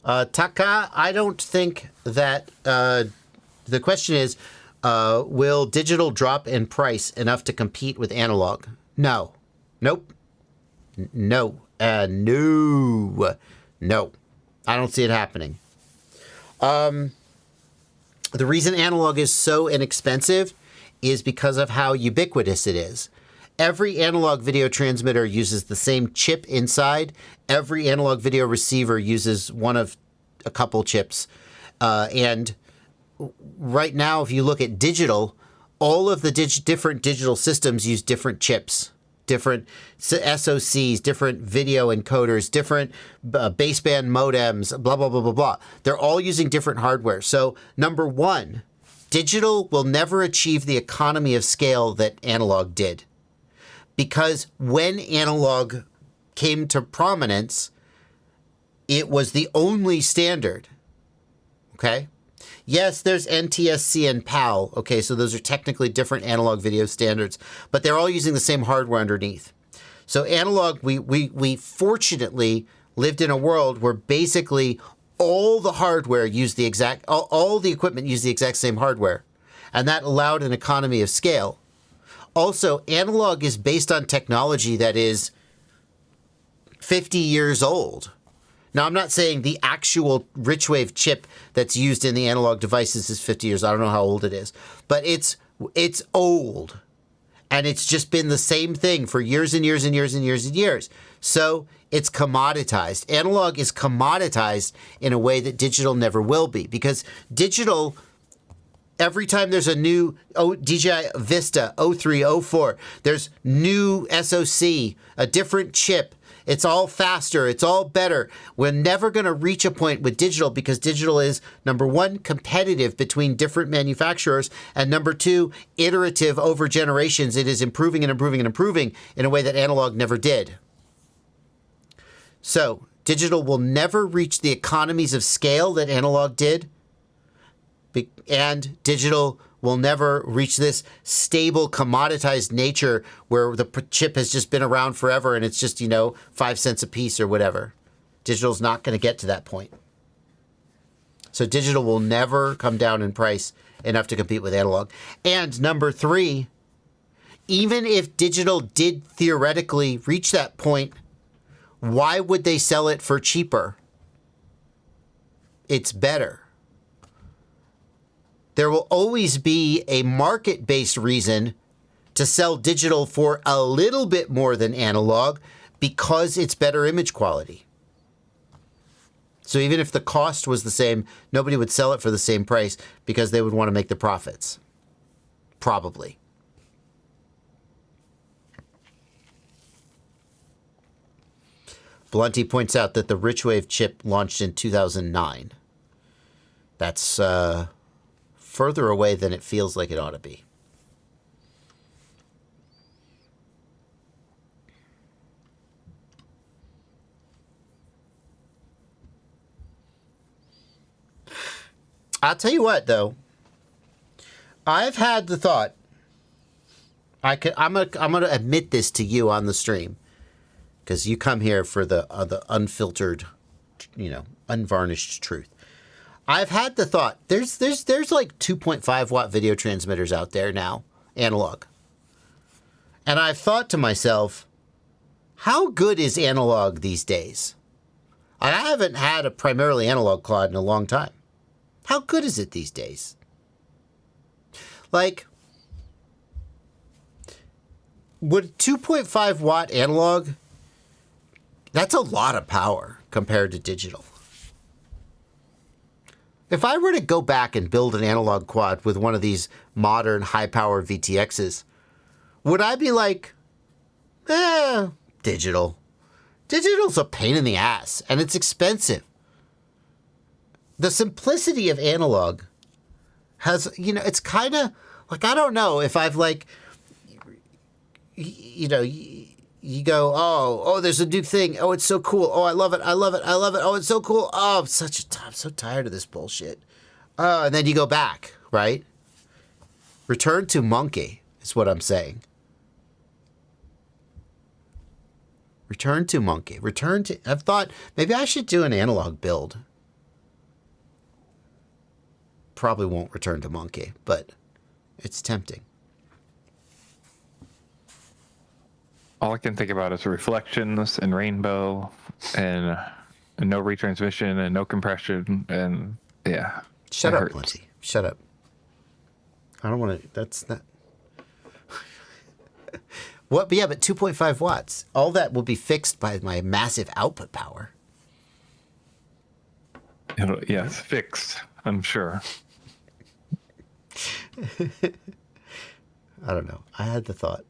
Taka, I don't think that the question is, will digital drop in price enough to compete with analog? No. Nope. No. No. No. I don't see it happening. The reason analog is so inexpensive is because of how ubiquitous it is. Every analog video transmitter uses the same chip inside. Every analog video receiver uses one of a couple chips. And right now, if you look at digital, all of the different digital systems use different chips, different SoCs, different video encoders, different baseband modems, blah, blah, blah, blah, blah. They're all using different hardware. So number one, digital will never achieve the economy of scale that analog did. Because when analog came to prominence, it was the only standard. Okay? Yes, there's NTSC and PAL. Okay, so those are technically different analog video standards, but they're all using the same hardware underneath. So analog, we fortunately lived in a world where basically all the hardware used the exact, all the equipment used the exact same hardware. And that allowed an economy of scale. Also, analog is based on technology that is 50 years old. Now, I'm not saying the actual rich wave chip that's used in the analog devices is 50 years. I don't know how old it is, but it's old. And it's just been the same thing for years and years and years and years and years. So it's commoditized. Analog is commoditized in a way that digital never will be, because digital, every time there's a new DJI Vista 03, 04, there's new SoC, a different chip. It's all faster. It's all better. We're never going to reach a point with digital because digital is, number one, competitive between different manufacturers, and number two, iterative over generations. It is improving and improving and improving in a way that analog never did. So digital will never reach the economies of scale that analog did, and digital will never reach this stable, commoditized nature where the chip has just been around forever and it's just, 5 cents a piece or whatever. Digital's not going to get to that point. So digital will never come down in price enough to compete with analog. And number three, even if digital did theoretically reach that point, why would they sell it for cheaper? It's better. There will always be a market-based reason to sell digital for a little bit more than analog because it's better image quality. So even if the cost was the same, nobody would sell it for the same price because they would want to make the profits. Probably. Blunty points out that the Richwave chip launched in 2009. That's further away than it feels like it ought to be. I'll tell you what, though. I've had the thought. I'm gonna admit this to you on the stream, because you come here for the unfiltered, unvarnished truth. I've had the thought, there's like 2.5 watt video transmitters out there now, analog. And I've thought to myself, how good is analog these days? I haven't had a primarily analog quad in a long time. How good is it these days? Like, would 2.5 watt analog, that's a lot of power compared to digital. If I were to go back and build an analog quad with one of these modern high-power VTXs, would I be like, digital? Digital's a pain in the ass, and it's expensive. The simplicity of analog has, it's kind of, like, I don't know if I've, like, you go, oh, there's a new thing. Oh, it's so cool. Oh, I love it. I love it. I love it. Oh, it's so cool. Oh, I'm so tired of this bullshit. And then you go back, right? Return to monkey is what I'm saying. Return to monkey. I've thought maybe I should do an analog build. probably won't return to Monkey, but it's tempting. All I can think about is reflections and rainbow and no retransmission and no compression. And yeah. Shut it up, hurts. Plenty. Shut up. I don't want to. That's not. What? But yeah, but 2.5 watts. All that will be fixed by my massive output power. Yes, fixed, I'm sure. I don't know. I had the thought.